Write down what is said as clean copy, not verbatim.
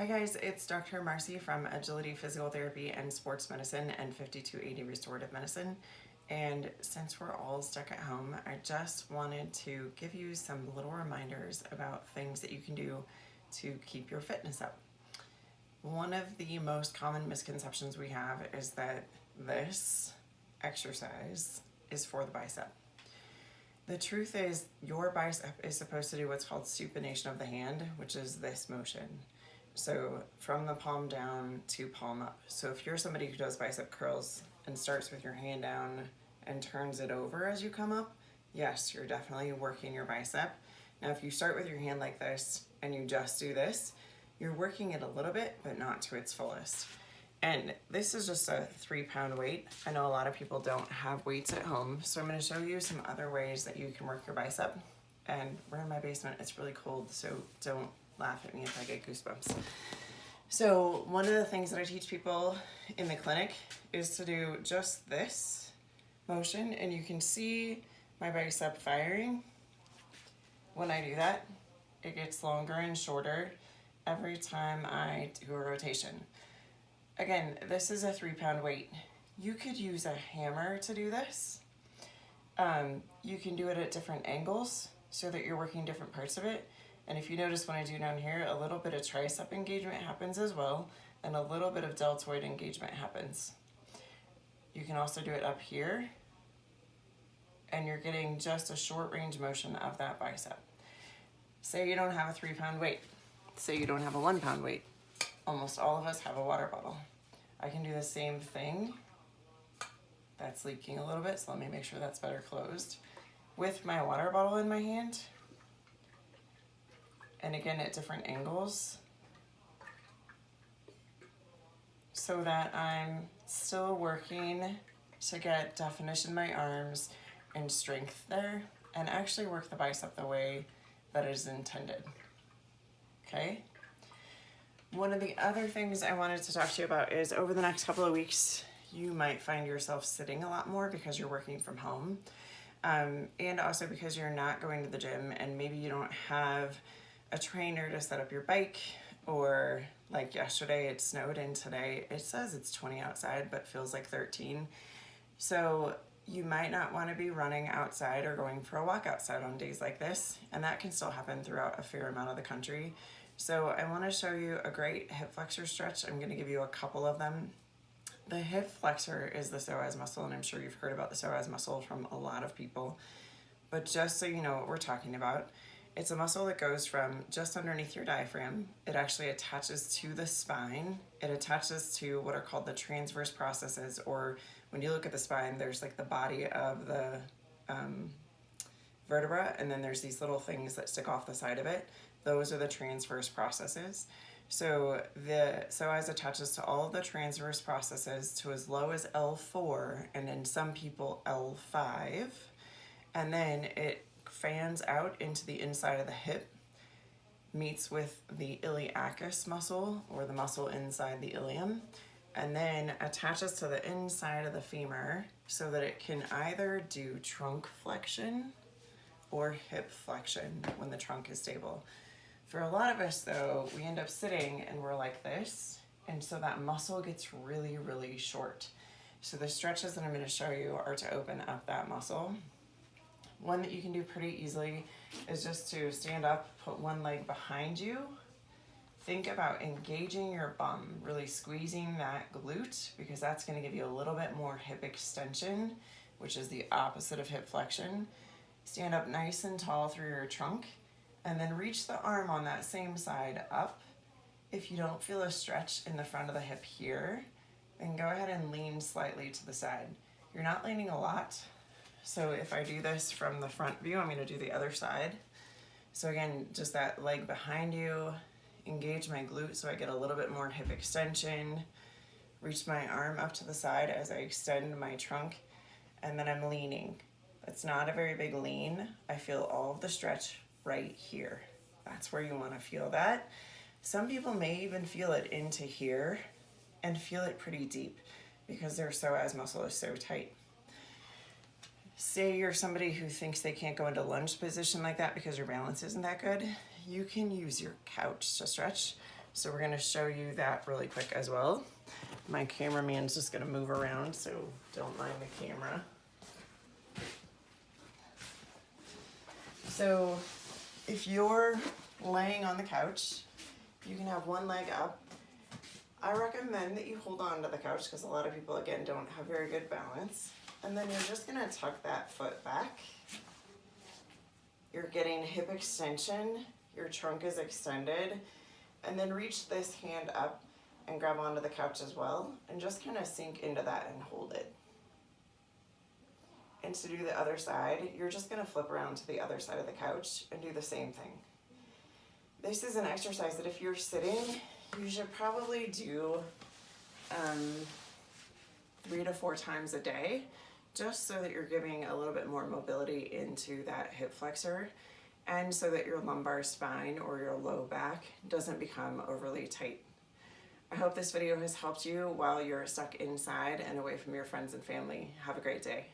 Hi guys, it's Dr. Marcy from Agility Physical Therapy and Sports Medicine and 5280 Restorative Medicine. And since we're all stuck at home, I just wanted to give you some little reminders about things that you can do to keep your fitness up. One of the most common misconceptions we have is that this exercise is for the bicep. The truth is, your bicep is supposed to do what's called supination of the hand, which is this motion. So from the palm down to palm up. So if you're somebody who does bicep curls and starts with your hand down and turns it over as you come up, yes, you're definitely working your bicep. Now if you start with your hand like this and you just do this, you're working it a little bit, but not to its fullest. And this is just a 3-pound weight. I know a lot of people don't have weights at home, so I'm going to show you some other ways that you can work your bicep. And we're in my basement, it's really cold, so don't laugh at me if I get goosebumps. So one of the things that I teach people in the clinic is to do just this motion, and you can see my bicep firing. When I do that, it gets longer and shorter every time I do a rotation. Again, this is a 3-pound weight. You could use a hammer to do this. You can do it at different angles so that you're working different parts of it. And if you notice when I do down here, a little bit of tricep engagement happens as well, and a little bit of deltoid engagement happens. You can also do it up here, and you're getting just a short range motion of that bicep. Say you don't have a 3-pound weight. Say you don't have a 1-pound weight. Almost all of us have a water bottle. I can do the same thing. That's leaking a little bit, so let me make sure that's better closed. With my water bottle in my hand, and again at different angles, so that I'm still working to get definition in my arms and strength there, and actually work the bicep the way that it is intended. Okay? One of the other things I wanted to talk to you about is over the next couple of weeks, you might find yourself sitting a lot more because you're working from home, and also because you're not going to the gym and maybe you don't have a trainer to set up your bike, or like yesterday it snowed and today it says it's 20 outside but feels like 13. So you might not want to be running outside or going for a walk outside on days like this, and that can still happen throughout a fair amount of the country. So I want to show you a great hip flexor stretch. I'm going to give you a couple of them. The hip flexor is the psoas muscle, and I'm sure you've heard about the psoas muscle from a lot of people, but just so you know what we're talking about, it's a muscle that goes from just underneath your diaphragm. It actually attaches to the spine. It attaches to what are called the transverse processes, or when you look at the spine, there's like the body of the vertebra, and then there's these little things that stick off the side of it. Those are the transverse processes. So the psoas attaches to all of the transverse processes to as low as L4, and in some people L5, and then it fans out into the inside of the hip, meets with the iliacus muscle, or the muscle inside the ilium, and then attaches to the inside of the femur so that it can either do trunk flexion or hip flexion when the trunk is stable. For a lot of us though, we end up sitting and we're like this, and so that muscle gets really, really short. So the stretches that I'm going to show you are to open up that muscle. One that you can do pretty easily is just to stand up, put one leg behind you. Think about engaging your bum, really squeezing that glute, because that's going to give you a little bit more hip extension, which is the opposite of hip flexion. Stand up nice and tall through your trunk, and then reach the arm on that same side up. If you don't feel a stretch in the front of the hip here, then go ahead and lean slightly to the side. You're not leaning a lot. So if I do this from the front view, I'm going to do the other side. So again, just that leg behind you, engage my glute so I get a little bit more hip extension, reach my arm up to the side as I extend my trunk, and then I'm leaning. That's not a very big lean. I feel all of the stretch right here. That's where you want to feel that. Some people may even feel it into here and feel it pretty deep because their psoas muscle is so tight. Say you're somebody who thinks they can't go into lunge position like that because your balance isn't that good, you can use your couch to stretch. So we're gonna show you that really quick as well. My cameraman's just gonna move around, so don't mind the camera. So if you're laying on the couch, you can have one leg up. I recommend that you hold on to the couch because a lot of people, again, don't have very good balance. And then you're just gonna tuck that foot back. You're getting hip extension, your trunk is extended, and then reach this hand up and grab onto the couch as well, and just kind of sink into that and hold it. And to do the other side, you're just gonna flip around to the other side of the couch and do the same thing. This is an exercise that if you're sitting, you should probably do 3 to 4 times a day, just so that you're giving a little bit more mobility into that hip flexor, and so that your lumbar spine or your low back doesn't become overly tight. I hope this video has helped you while you're stuck inside and away from your friends and family. Have a great day.